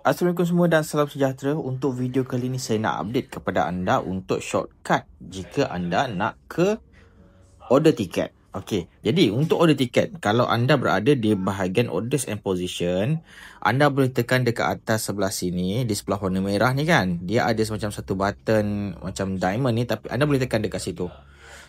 Assalamualaikum semua dan salam sejahtera. Untuk video kali ini saya nak update kepada anda untuk shortcut jika anda nak ke order tiket. Okey, jadi untuk order tiket, kalau anda berada di bahagian orders and position, anda boleh tekan dekat atas sebelah sini, di sebelah warna merah ni kan. Dia ada semacam satu button macam diamond ni, tapi anda boleh tekan dekat situ.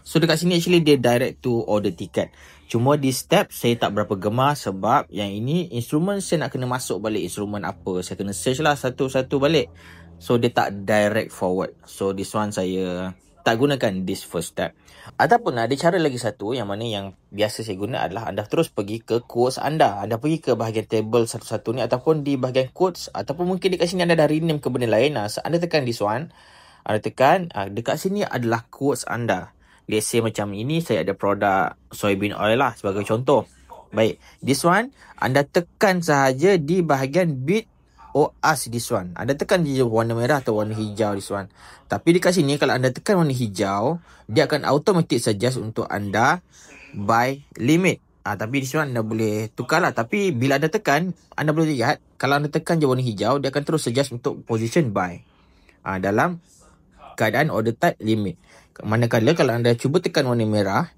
So dekat sini actually dia direct to order tiket. Cuma di step saya tak berapa gemar sebab yang ini instrumen saya nak kena masuk balik instrumen apa. Saya kena search lah satu-satu balik. So dia tak direct forward. So this one saya tak gunakan this first step. Ataupun ada cara lagi satu yang mana yang biasa saya guna adalah anda terus pergi ke quotes anda. Anda pergi ke bahagian table satu-satu ni ataupun di bahagian quotes ataupun mungkin dekat sini anda dah rename ke benda lain. Anda tekan this one. Anda tekan dekat sini adalah quotes anda. Let's say macam ini saya ada produk soybean oil lah sebagai contoh. Baik, this one anda tekan sahaja di bahagian bid or ask this one. Anda tekan je warna merah atau warna hijau this one. Tapi dekat sini kalau anda tekan warna hijau, dia akan automatic suggest untuk anda buy limit. Tapi this one anda boleh tukar lah. Tapi bila anda tekan, anda boleh lihat kalau anda tekan je warna hijau, dia akan terus suggest untuk position buy dalam keadaan order type limit. Manakala kalau anda cuba tekan warna merah,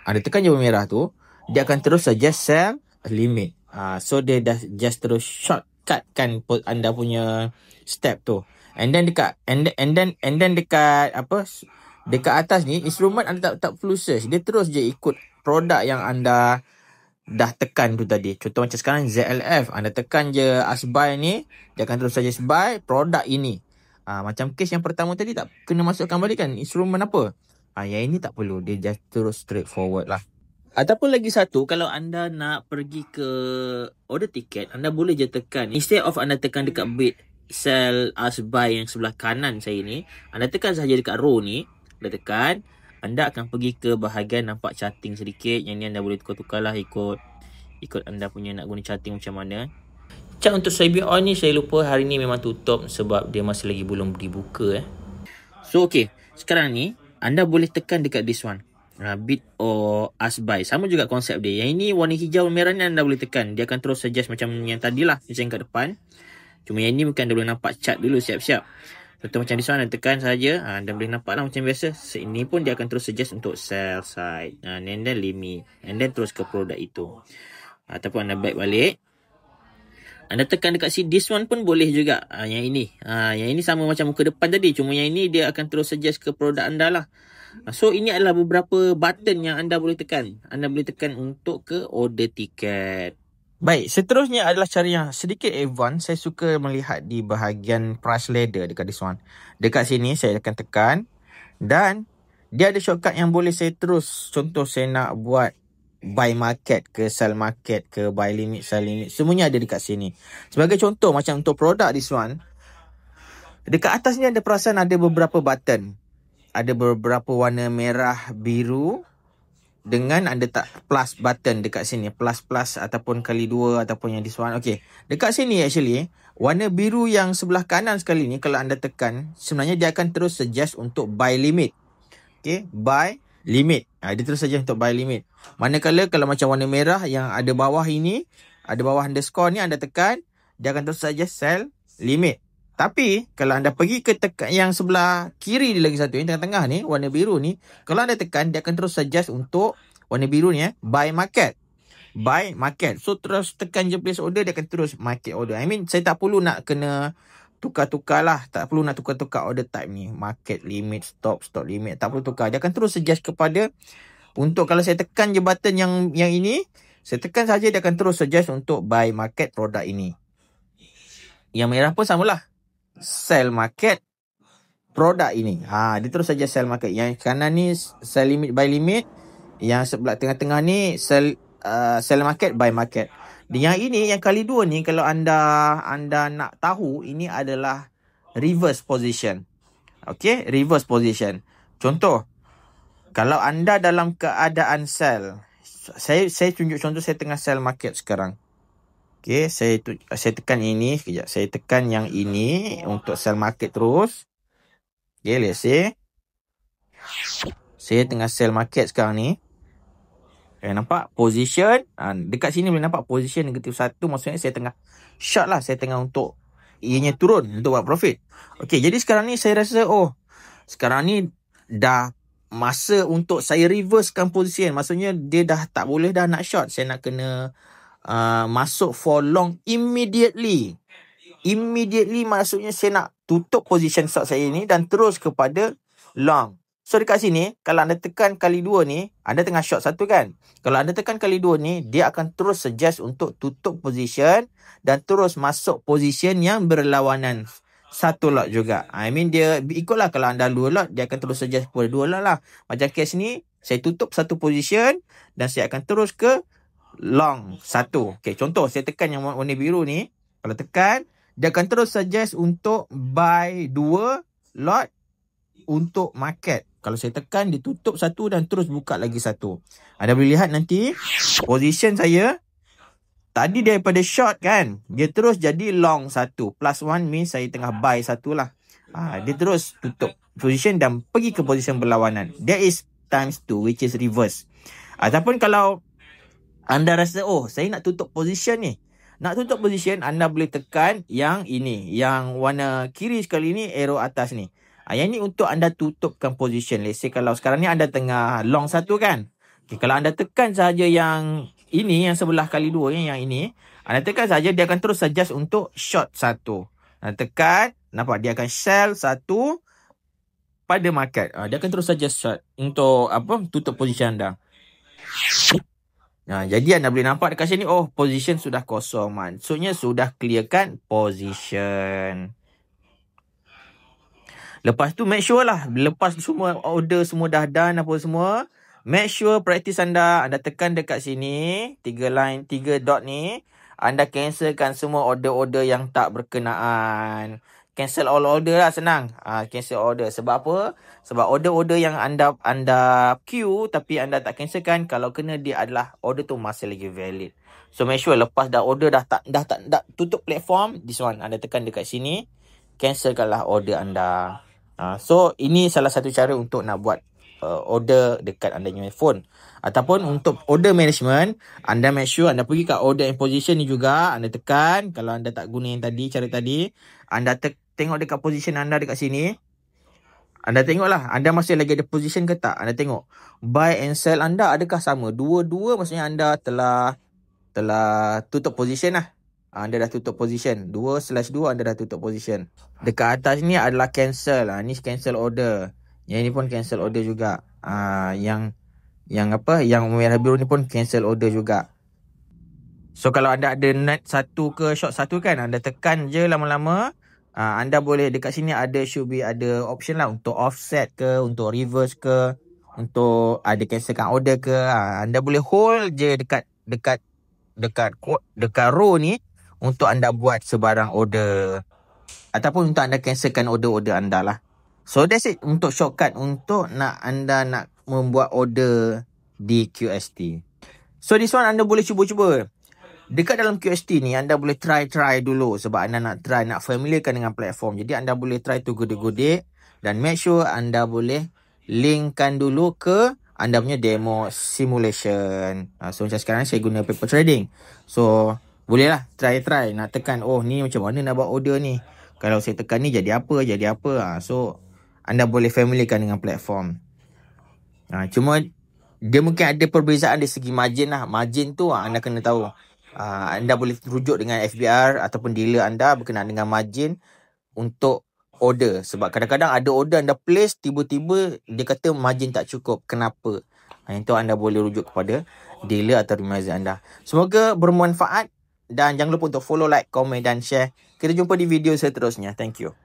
anda tekan je warna merah tu, dia akan terus suggest sell limit. So dia dah just terus shortcut kan anda punya step tu. And then dekat dekat dekat atas ni instrumen anda tak perlu search. Dia terus je ikut produk yang anda dah tekan tu tadi. Contoh macam sekarang ZLF, anda tekan je ask buy ni, dia akan terus suggest buy produk ini. Macam case yang pertama tadi tak kena masukkan balik kan instrumen apa. Yang ini tak perlu, dia just terus straight forward lah. Ataupun lagi satu, kalau anda nak pergi ke order tiket, anda boleh je tekan, instead of anda tekan dekat bid, sell, ask buy yang sebelah kanan saya ni, anda tekan sahaja dekat row ni, anda tekan, anda akan pergi ke bahagian nampak charting sedikit. Yang ni anda boleh tukar-tukar lah ikut anda punya nak guna charting macam mana. Untuk soybean oil ni saya lupa hari ni memang tutup sebab dia masih lagi belum dibuka. So okey, sekarang ni anda boleh tekan dekat this one, bid or ask buy. Sama juga konsep dia. Yang ini warna hijau merah ni anda boleh tekan, dia akan terus suggest macam yang tadilah, macam kat depan. Cuma yang ni bukan anda boleh nampak chart dulu siap-siap. Contoh macam this one anda tekan saja, anda boleh nampak lah macam biasa. Ini pun dia akan terus suggest untuk sell side, and then limit, and then terus ke produk itu. Ataupun anda back balik, anda tekan dekat sini, this one pun boleh juga. Yang ini sama macam muka depan tadi. Cuma yang ini dia akan terus suggest ke produk anda lah. So ini adalah beberapa button yang anda boleh tekan. Anda boleh tekan untuk ke order tiket. Baik, seterusnya adalah cara yang sedikit advance. Saya suka melihat di bahagian price ladder dekat this one. Dekat sini saya akan tekan. Dan dia ada shortcut yang boleh saya terus. Contoh saya nak buat buy market ke sell market ke buy limit sell limit, semuanya ada dekat sini. Sebagai contoh macam untuk produk this one, dekat atas ni ada perasan ada beberapa button. Ada beberapa warna merah, biru dengan ada tak plus button dekat sini, plus ataupun kali 2 ataupun yang this one. Okey, dekat sini actually warna biru yang sebelah kanan sekali ni kalau anda tekan, sebenarnya dia akan terus suggest untuk buy limit. Okey, buy limit. Dia terus saja untuk buy limit. Manakala kalau macam warna merah yang ada bawah ini, ada bawah underscore ni, anda tekan, dia akan terus saja sell limit. Tapi kalau anda pergi ke tekan yang sebelah kiri lagi satu, yang tengah-tengah ni, warna biru ni, kalau anda tekan, dia akan terus suggest untuk warna biru ni buy market. Buy market. So terus tekan je place order, dia akan terus market order. Saya tak perlu nak kena tukar-tukar lah. Tak perlu nak tukar-tukar order type ni. Market limit, stop limit. Tak perlu tukar. Dia akan terus suggest kepada, untuk kalau saya tekan je button yang ini, saya tekan saja dia akan terus suggest untuk buy market produk ini. Yang merah pun samalah. Sell market produk ini. Dia terus saja sell market. Yang kanan ni sell limit, buy limit. Yang sebelah tengah-tengah ni sell market, buy market. Yang ini, yang kali 2 ni, kalau anda nak tahu, ini adalah reverse position. Okey, reverse position. Contoh, kalau anda dalam keadaan sell, saya tunjuk contoh saya tengah sell market sekarang. Okey, saya tekan ini sekejap. Saya tekan yang ini untuk sell market terus. Okey, let's say saya tengah sell market sekarang ni. Nampak position, dekat sini boleh nampak position negatif 1, maksudnya saya tengah short lah, saya tengah untuk ianya turun untuk buat profit. Okey, jadi sekarang ni saya rasa sekarang ni dah masa untuk saya reversekan position. Maksudnya dia dah tak boleh dah nak short. Saya nak kena masuk for long immediately. Immediately maksudnya saya nak tutup position short saya ni dan terus kepada long. So dekat sini, kalau anda tekan kali 2 ni, anda tengah short satu kan. Kalau anda tekan kali 2 ni, dia akan terus suggest untuk tutup position dan terus masuk position yang berlawanan satu lot juga. I mean dia ikutlah, kalau anda 2 lot, dia akan terus suggest kepada 2 lot lah. Macam case ni, saya tutup satu position dan saya akan terus ke long satu. Okay, contoh saya tekan yang warna biru ni. Kalau tekan, dia akan terus suggest untuk buy 2 lot untuk market. Kalau saya tekan, dia tutup satu dan terus buka lagi satu. Anda boleh lihat nanti position saya tadi daripada short kan, dia terus jadi long satu. Plus 1 means saya tengah buy satu lah. Dia terus tutup position dan pergi ke position berlawanan. That is times 2, which is reverse. Ataupun kalau anda rasa saya nak tutup position ni, nak tutup position, anda boleh tekan yang ini, yang warna kiri sekali ni, arrow atas ni. Yang ni untuk anda tutupkan position. Let's say kalau sekarang ni anda tengah long satu kan. Okay, kalau anda tekan saja yang ini, yang sebelah kali 2 yang ini, anda tekan saja, dia akan terus suggest untuk short satu. Anda tekan, nampak dia akan sell satu pada market. Dia akan terus suggest short untuk tutup position anda. Jadi anda boleh nampak dekat sini, position sudah kosong. Maksudnya sudah clearkan position. Lepas tu make sure lah, lepas semua order semua dah done apa semua, make sure practice anda tekan dekat sini, 3 dot ni, anda cancelkan semua order-order yang tak berkenaan. Cancel all order lah, senang. Cancel order. Sebab apa? Sebab order-order yang anda queue tapi anda tak cancelkan, kalau kena dia adalah order tu masih lagi valid. So make sure lepas dah order dah tutup platform, this one anda tekan dekat sini, cancelkanlah order anda. So ini salah satu cara untuk nak buat order dekat anda punya phone. Ataupun untuk order management, anda make sure anda pergi kat order and position ni juga, anda tekan. Kalau anda tak guna yang tadi, cara tadi, anda tengok dekat position anda dekat sini. Anda tengoklah, anda masih lagi ada position ke tak. Anda tengok buy and sell anda adakah sama. Dua-dua maksudnya anda telah tutup position lah. Anda dah tutup position. 2/2 anda dah tutup position. Dekat atas ni adalah cancel. Ni cancel order. Yang ni pun cancel order juga. Yang merah biru ni pun cancel order juga. So kalau anda ada net satu ke short satu kan, anda tekan je lama-lama. Anda boleh dekat sini should be ada option lah untuk offset ke, untuk reverse ke, untuk ada cancelkan order ke. Anda boleh hold je dekat row ni untuk anda buat sebarang order, ataupun untuk anda cancelkan order-order anda lah. So that's it untuk shortcut untuk anda nak membuat order di QST. So this one anda boleh cuba-cuba. Dekat dalam QST ni anda boleh try dulu, sebab anda nak familiarkan dengan platform. Jadi anda boleh try tu godik-godik dan make sure anda boleh linkkan dulu ke anda punya demo simulation. So macam sekarang saya guna paper trading. So boleh lah try nak tekan, ni macam mana nak buat order ni. Kalau saya tekan ni jadi apa. So anda boleh familiarkan dengan platform. Cuma dia mungkin ada perbezaan dari segi margin lah. Margin tu anda kena tahu. Anda boleh rujuk dengan FBR ataupun dealer anda berkenaan dengan margin untuk order. Sebab kadang-kadang ada order anda place, tiba-tiba dia kata margin tak cukup. Kenapa? Itu anda boleh rujuk kepada dealer atau advisor anda. Semoga bermanfaat dan jangan lupa untuk follow, like, komen dan share. Kita jumpa di video seterusnya. Thank you.